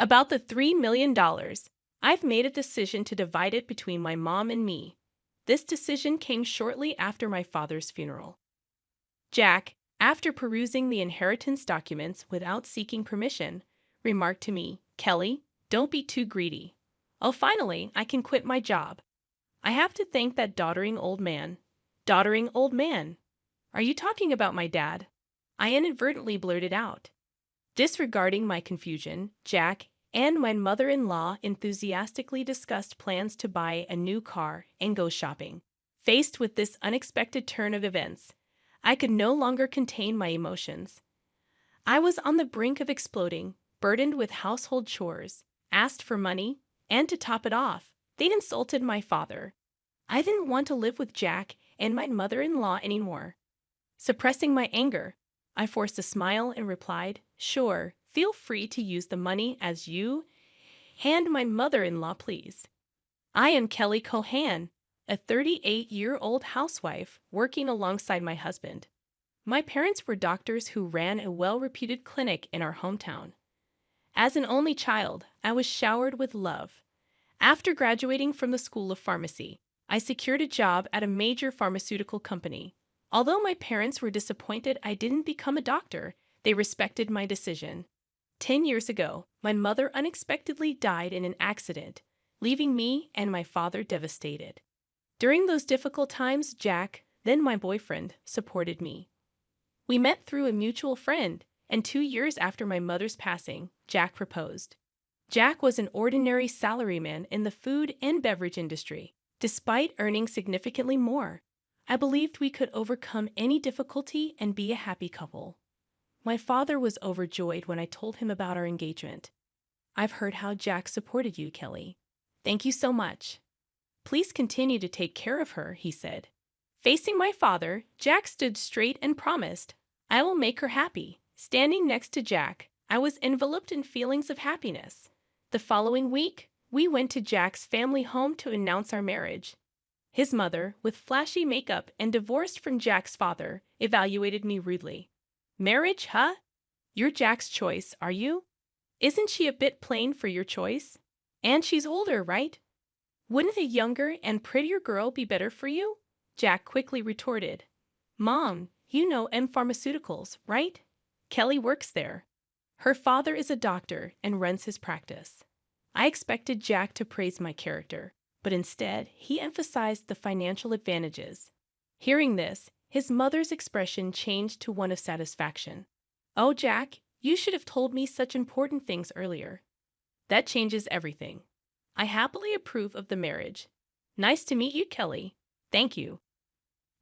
About the $3 million, I've made a decision to divide it between my mom and me. This decision came shortly after my father's funeral. Jack, after perusing the inheritance documents without seeking permission, remarked to me, "Kelly, don't be too greedy. Oh, finally, I can quit my job. I have to thank that doddering old man." Doddering old man? Are you talking about my dad? I inadvertently blurted out. Disregarding my confusion, Jack and my mother-in-law enthusiastically discussed plans to buy a new car and go shopping. Faced with this unexpected turn of events, I could no longer contain my emotions. I was on the brink of exploding, burdened with household chores, asked for money, and to top it off, they'd insulted my father. I didn't want to live with Jack and my mother-in-law anymore. Suppressing my anger, I forced a smile and replied, "Sure, feel free to use the money as you and my mother-in-law please. I am Kelly Cohan, a 38-year-old housewife working alongside my husband. My parents were doctors who ran a well-reputed clinic in our hometown. As an only child, I was showered with love. After graduating from the School of Pharmacy, I secured a job at a major pharmaceutical company. Although my parents were disappointed I didn't become a doctor, they respected my decision. 10 years ago, my mother unexpectedly died in an accident, leaving me and my father devastated. During those difficult times, Jack, then my boyfriend, supported me. We met through a mutual friend, and 2 years after my mother's passing, Jack proposed. Jack was an ordinary salaryman in the food and beverage industry. Despite earning significantly more, I believed we could overcome any difficulty and be a happy couple. My father was overjoyed when I told him about our engagement. "I've heard how Jack supported you, Kelly. Thank you so much. Please continue to take care of her," he said. Facing my father, Jack stood straight and promised, "I will make her happy." Standing next to Jack, I was enveloped in feelings of happiness. The following week, we went to Jack's family home to announce our marriage. His mother, with flashy makeup and divorced from Jack's father, evaluated me rudely. "Marriage, huh? You're Jack's choice, are you? Isn't she a bit plain for your choice? And she's older, right? Wouldn't a younger and prettier girl be better for you?" Jack quickly retorted, "Mom, you know M Pharmaceuticals, right? Kelly works there. Her father is a doctor and runs his practice." I expected Jack to praise my character, but instead, he emphasized the financial advantages. Hearing this, his mother's expression changed to one of satisfaction. "Oh, Jack, you should have told me such important things earlier. That changes everything. I happily approve of the marriage. Nice to meet you, Kelly. Thank you."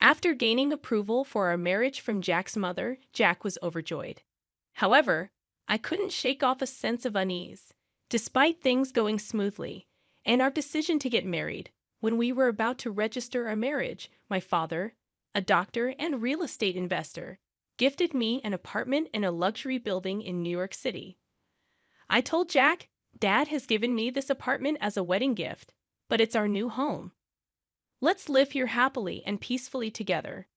After gaining approval for our marriage from Jack's mother, Jack was overjoyed. However, I couldn't shake off a sense of unease. Despite things going smoothly, and our decision to get married, when we were about to register our marriage, my father, a doctor and real estate investor, gifted me an apartment in a luxury building in New York City. I told Jack, "Dad has given me this apartment as a wedding gift, but it's our new home. Let's live here happily and peacefully together."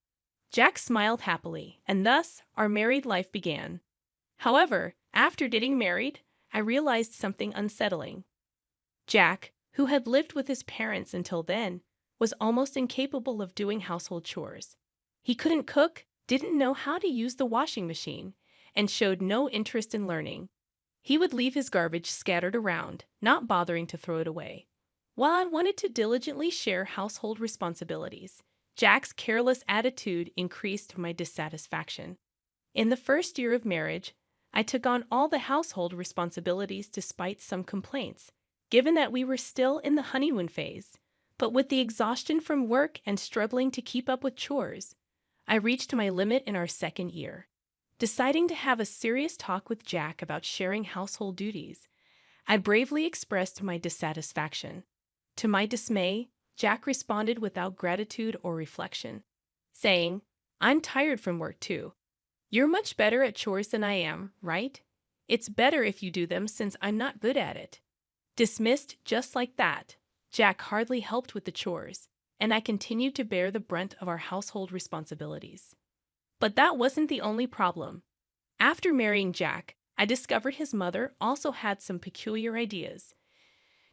Jack smiled happily, and thus our married life began. However, after getting married, I realized something unsettling. Jack, who had lived with his parents until then, was almost incapable of doing household chores. He couldn't cook, didn't know how to use the washing machine, and showed no interest in learning. He would leave his garbage scattered around, not bothering to throw it away. While I wanted to diligently share household responsibilities, Jack's careless attitude increased my dissatisfaction. In the first year of marriage, I took on all the household responsibilities despite some complaints, given that we were still in the honeymoon phase. But with the exhaustion from work and struggling to keep up with chores, I reached my limit in our second year. Deciding to have a serious talk with Jack about sharing household duties, I bravely expressed my dissatisfaction. To my dismay, Jack responded without gratitude or reflection, saying, "I'm tired from work too. You're much better at chores than I am, right? It's better if you do them since I'm not good at it." Dismissed just like that, Jack hardly helped with the chores, and I continued to bear the brunt of our household responsibilities. But that wasn't the only problem. After marrying Jack, I discovered his mother also had some peculiar ideas.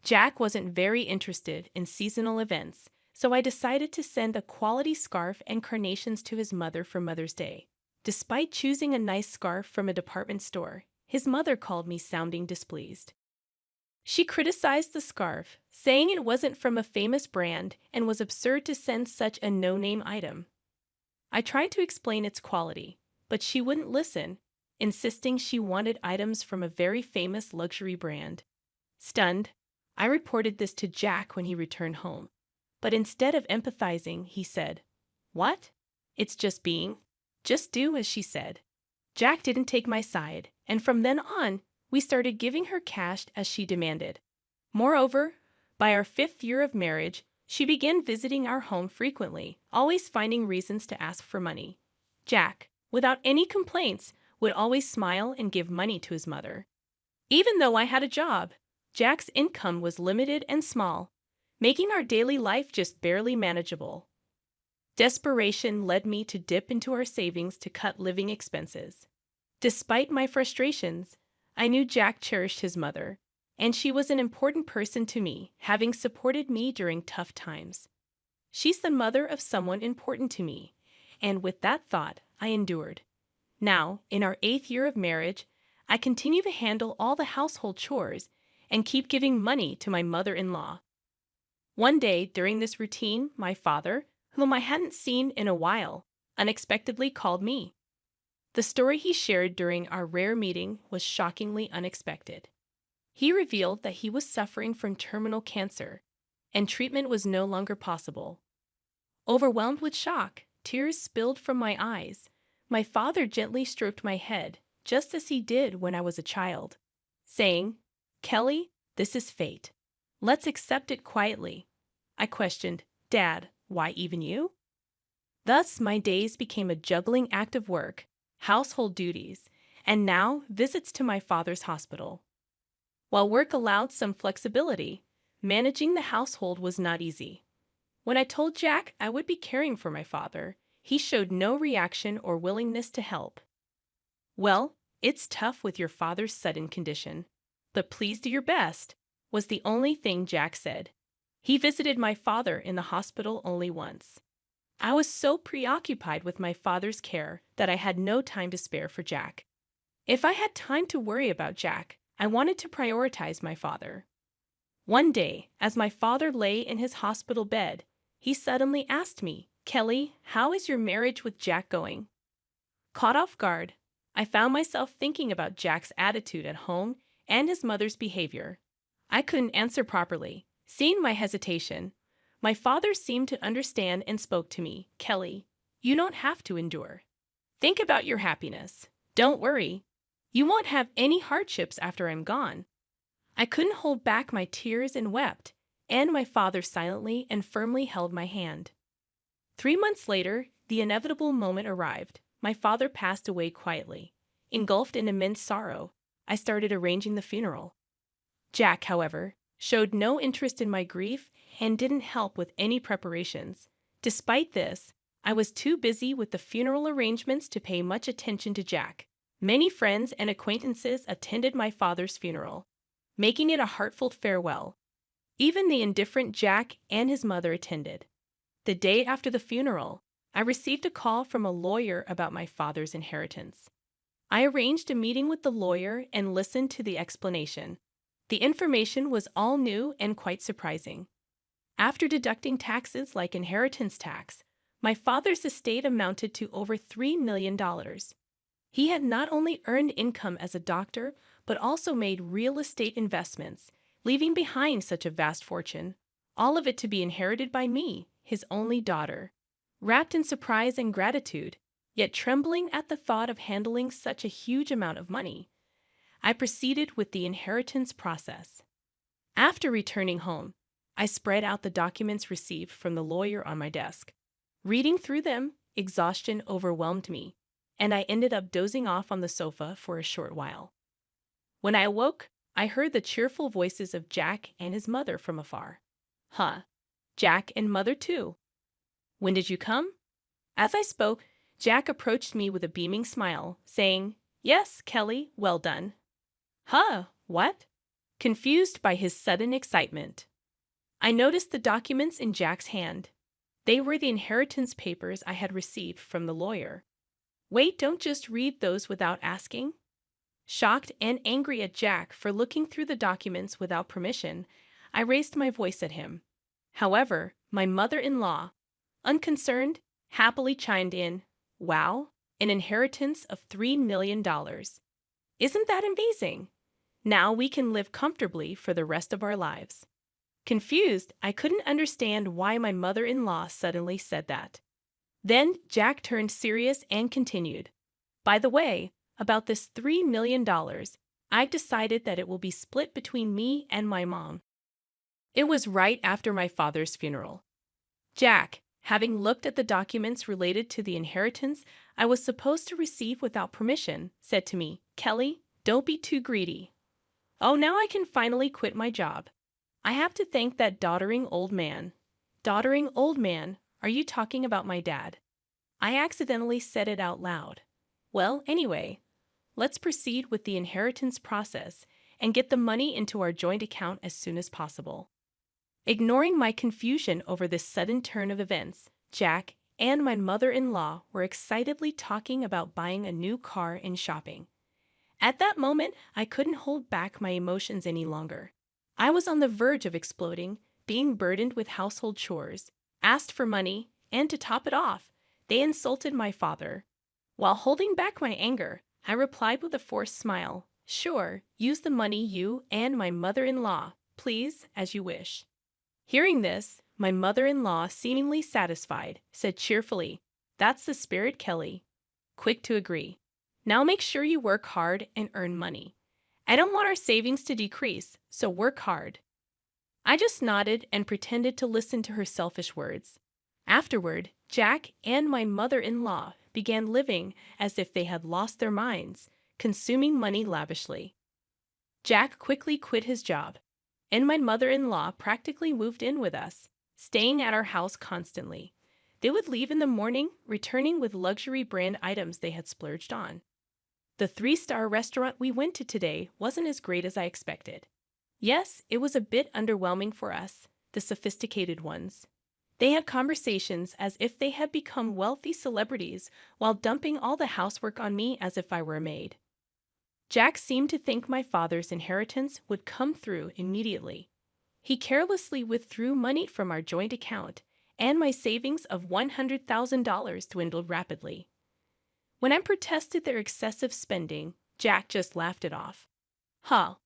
Jack wasn't very interested in seasonal events, so I decided to send a quality scarf and carnations to his mother for Mother's Day. Despite choosing a nice scarf from a department store, his mother called me sounding displeased. She criticized the scarf, saying it wasn't from a famous brand and was absurd to send such a no-name item. I tried to explain its quality, but she wouldn't listen, insisting she wanted items from a very famous luxury brand. Stunned, I reported this to Jack when he returned home. But instead of empathizing, he said, "What? It's just being. Just do as she said." Jack didn't take my side, and from then on, we started giving her cash as she demanded. Moreover, by our 5th year of marriage, she began visiting our home frequently, always finding reasons to ask for money. Jack, without any complaints, would always smile and give money to his mother. Even though I had a job, Jack's income was limited and small, making our daily life just barely manageable. Desperation led me to dip into our savings to cut living expenses. Despite my frustrations, I knew Jack cherished his mother, and she was an important person to me, having supported me during tough times. She's the mother of someone important to me, and with that thought, I endured. Now, in our 8th year of marriage, I continue to handle all the household chores and keep giving money to my mother-in-law. One day during this routine, my father, whom I hadn't seen in a while, unexpectedly called me. The story he shared during our rare meeting was shockingly unexpected. He revealed that he was suffering from terminal cancer, and treatment was no longer possible. Overwhelmed with shock, tears spilled from my eyes. My father gently stroked my head, just as he did when I was a child, saying, "Kelly, this is fate. Let's accept it quietly." I questioned, "Dad, why even you?" Thus, my days became a juggling act of work, household duties, and now visits to my father's hospital. While work allowed some flexibility, managing the household was not easy. When I told Jack I would be caring for my father, he showed no reaction or willingness to help. "Well, it's tough with your father's sudden condition, but please do your best," was the only thing Jack said. He visited my father in the hospital only once. I was so preoccupied with my father's care that I had no time to spare for Jack. If I had time to worry about Jack, I wanted to prioritize my father. One day, as my father lay in his hospital bed, he suddenly asked me, "Kelly, how is your marriage with Jack going?" Caught off guard, I found myself thinking about Jack's attitude at home and his mother's behavior. I couldn't answer properly. Seeing my hesitation, my father seemed to understand and spoke to me, "Kelly, you don't have to endure. Think about your happiness. Don't worry. You won't have any hardships after I'm gone." I couldn't hold back my tears and wept, and my father silently and firmly held my hand. 3 months later, the inevitable moment arrived. My father passed away quietly. Engulfed in immense sorrow, I started arranging the funeral. Jack, however, showed no interest in my grief and didn't help with any preparations. Despite this, I was too busy with the funeral arrangements to pay much attention to Jack. Many friends and acquaintances attended my father's funeral, making it a heartfelt farewell. Even the indifferent Jack and his mother attended. The day after the funeral, I received a call from a lawyer about my father's inheritance. I arranged a meeting with the lawyer and listened to the explanation. The information was all new and quite surprising. After deducting taxes like inheritance tax, my father's estate amounted to over $3 million. He had not only earned income as a doctor, but also made real estate investments, leaving behind such a vast fortune, all of it to be inherited by me, his only daughter. Wrapped in surprise and gratitude, yet trembling at the thought of handling such a huge amount of money, I proceeded with the inheritance process. After returning home, I spread out the documents received from the lawyer on my desk. Reading through them, exhaustion overwhelmed me, and I ended up dozing off on the sofa for a short while. When I awoke, I heard the cheerful voices of Jack and his mother from afar. "Huh, Jack and mother too. When did you come?" As I spoke, Jack approached me with a beaming smile, saying, "Yes, Kelly, well done. Huh, what? Confused by his sudden excitement. I noticed the documents in Jack's hand. They were the inheritance papers I had received from the lawyer. Wait, don't just read those without asking. Shocked and angry at Jack for looking through the documents without permission, I raised my voice at him. However, my mother-in-law, unconcerned, happily chimed in, "Wow, an inheritance of $3 million. Isn't that amazing? Now we can live comfortably for the rest of our lives." Confused, I couldn't understand why my mother-in-law suddenly said that. Then Jack turned serious and continued, "By the way, about this $3 million, I've decided that it will be split between me and my mom." It was right after my father's funeral. Jack, having looked at the documents related to the inheritance I was supposed to receive without permission, said to me, "Kelly, don't be too greedy." Oh, now I can finally quit my job. I have to thank that doddering old man. Doddering old man, are you talking about my dad? I accidentally said it out loud. Well, anyway, let's proceed with the inheritance process and get the money into our joint account as soon as possible. Ignoring my confusion over this sudden turn of events, Jack and my mother-in-law were excitedly talking about buying a new car and shopping. At that moment, I couldn't hold back my emotions any longer. I was on the verge of exploding, being burdened with household chores, asked for money, and to top it off, they insulted my father. While holding back my anger, I replied with a forced smile, "Sure, use the money you and my mother-in-law, please, as you wish." Hearing this, my mother-in-law, seemingly satisfied, said cheerfully, "That's the spirit, Kelly." Quick to agree. "Now make sure you work hard and earn money. I don't want our savings to decrease, so work hard." I just nodded and pretended to listen to her selfish words. Afterward, Jack and my mother-in-law began living as if they had lost their minds, consuming money lavishly. Jack quickly quit his job, and my mother-in-law practically moved in with us, staying at our house constantly. They would leave in the morning, returning with luxury brand items they had splurged on. The 3-star restaurant we went to today wasn't as great as I expected. Yes, it was a bit underwhelming for us, the sophisticated ones. They had conversations as if they had become wealthy celebrities while dumping all the housework on me as if I were a maid. Jack seemed to think my father's inheritance would come through immediately. He carelessly withdrew money from our joint account, and my savings of $100,000 dwindled rapidly. When I protested their excessive spending, Jack just laughed it off. "Huh,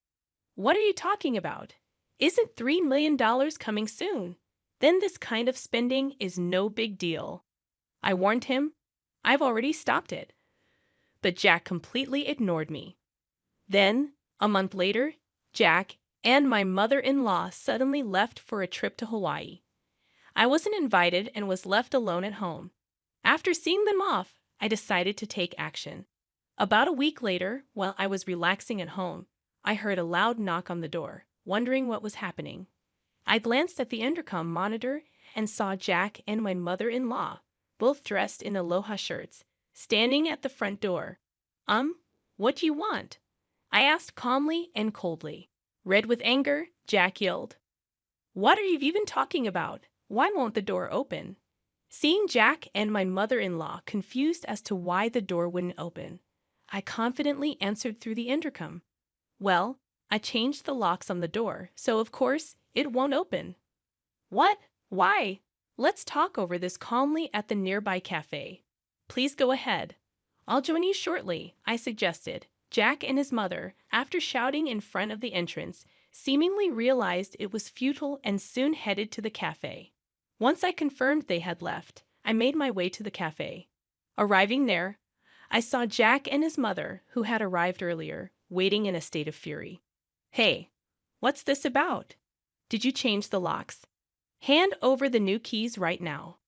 what are you talking about? Isn't $3 million coming soon? Then this kind of spending is no big deal." I warned him, "I've already stopped it." But Jack completely ignored me. Then, a month later, Jack and my mother-in-law suddenly left for a trip to Hawaii. I wasn't invited and was left alone at home. After seeing them off, I decided to take action. About a week later, while I was relaxing at home, I heard a loud knock on the door, wondering what was happening. I glanced at the intercom monitor and saw Jack and my mother-in-law, both dressed in aloha shirts, standing at the front door. What do you want?" I asked calmly and coldly. Red with anger, Jack yelled, "What are you even talking about? Why won't the door open?" Seeing Jack and my mother-in-law confused as to why the door wouldn't open, I confidently answered through the intercom, "Well, I changed the locks on the door, so of course it won't open." "What? Why? Let's talk over this calmly at the nearby cafe. Please go ahead. I'll join you shortly," I suggested. Jack and his mother, after shouting in front of the entrance, seemingly realized it was futile and soon headed to the cafe. Once I confirmed they had left, I made my way to the cafe. Arriving there, I saw Jack and his mother, who had arrived earlier, waiting in a state of fury. "Hey, what's this about? Did you change the locks? Hand over the new keys right now."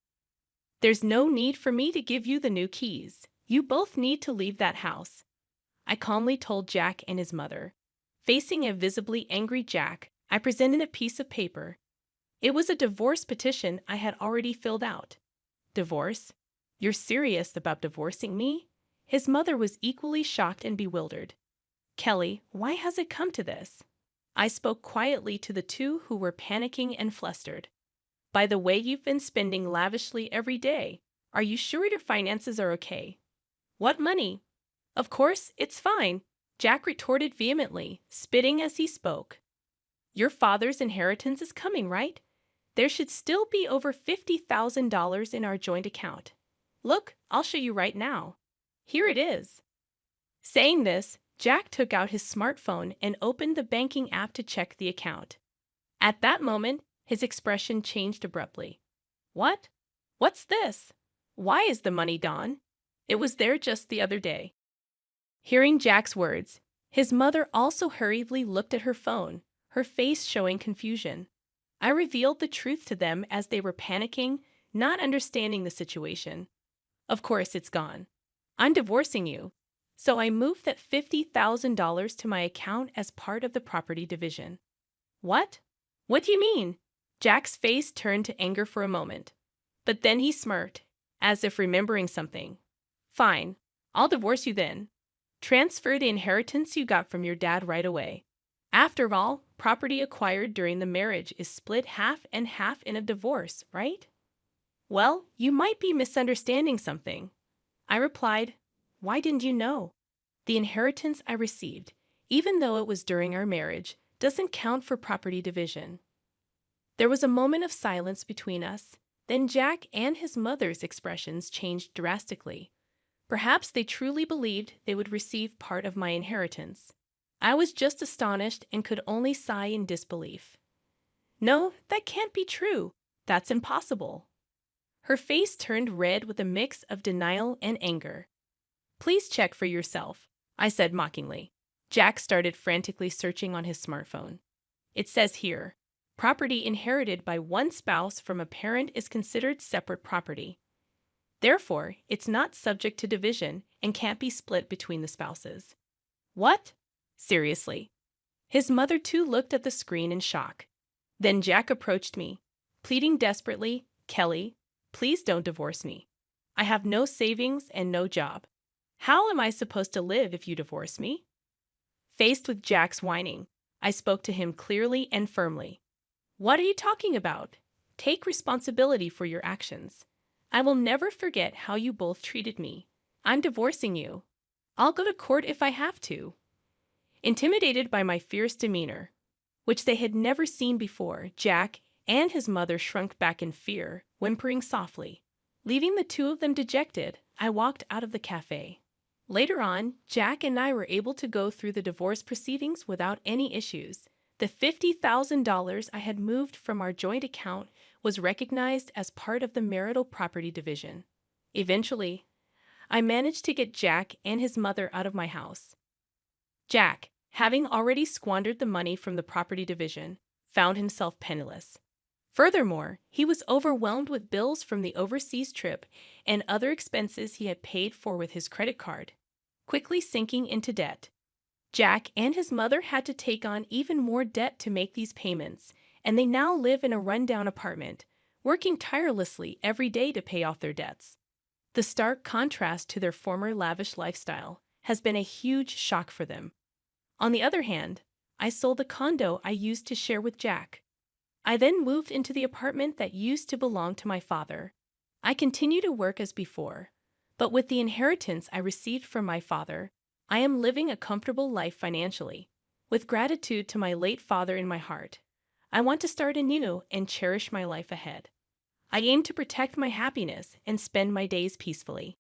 "There's no need for me to give you the new keys. You both need to leave that house," I calmly told Jack and his mother. Facing a visibly angry Jack, I presented a piece of paper. It was a divorce petition I had already filled out. "Divorce? You're serious about divorcing me?" His mother was equally shocked and bewildered. Kelly, why has it come to this? I spoke quietly to the two who were panicking and flustered. By the way, you've been spending lavishly every day. Are you sure your finances are okay? What money? Of course, it's fine, Jack retorted vehemently, spitting as he spoke. Your father's inheritance is coming, right? There should still be over $50,000 in our joint account. Look, I'll show you right now. Here it is. Saying this, Jack took out his smartphone and opened the banking app to check the account. At that moment, his expression changed abruptly. What? What's this? Why is the money gone? It was there just the other day. Hearing Jack's words, his mother also hurriedly looked at her phone, her face showing confusion. I revealed the truth to them as they were panicking, not understanding the situation. Of course, it's gone. I'm divorcing you. So I moved that $50,000 to my account as part of the property division. What? What do you mean? Jack's face turned to anger for a moment. But then he smirked, as if remembering something. Fine, I'll divorce you then. Transfer the inheritance you got from your dad right away. After all, property acquired during the marriage is split half and half in a divorce, right? Well, you might be misunderstanding something. I replied, why didn't you know? The inheritance I received, even though it was during our marriage, doesn't count for property division. There was a moment of silence between us. Then Jack and his mother's expressions changed drastically. Perhaps they truly believed they would receive part of my inheritance. I was just astonished and could only sigh in disbelief. No, that can't be true. That's impossible. Her face turned red with a mix of denial and anger. Please check for yourself, I said mockingly. Jack started frantically searching on his smartphone. It says here, property inherited by one spouse from a parent is considered separate property. Therefore, it's not subject to division and can't be split between the spouses. What? Seriously? His mother too looked at the screen in shock. Then Jack approached me, pleading desperately, Kelly, please don't divorce me. I have no savings and no job. How am I supposed to live if you divorce me? Faced with Jack's whining, I spoke to him clearly and firmly. What are you talking about? Take responsibility for your actions. I will never forget how you both treated me. I'm divorcing you. I'll go to court if I have to. Intimidated by my fierce demeanor, which they had never seen before, Jack and his mother shrunk back in fear, whimpering softly. Leaving the two of them dejected, I walked out of the cafe. Later on, Jack and I were able to go through the divorce proceedings without any issues. The $50,000 I had moved from our joint account was recognized as part of the marital property division. Eventually, I managed to get Jack and his mother out of my house. Jack, having already squandered the money from the property division, found himself penniless. Furthermore, he was overwhelmed with bills from the overseas trip and other expenses he had paid for with his credit card, quickly sinking into debt. Jack and his mother had to take on even more debt to make these payments, and they now live in a rundown apartment, working tirelessly every day to pay off their debts. The stark contrast to their former lavish lifestyle has been a huge shock for them. On the other hand, I sold the condo I used to share with Jack. I then moved into the apartment that used to belong to my father. I continue to work as before, but with the inheritance I received from my father, I am living a comfortable life financially. With gratitude to my late father in my heart, I want to start anew and cherish my life ahead. I aim to protect my happiness and spend my days peacefully.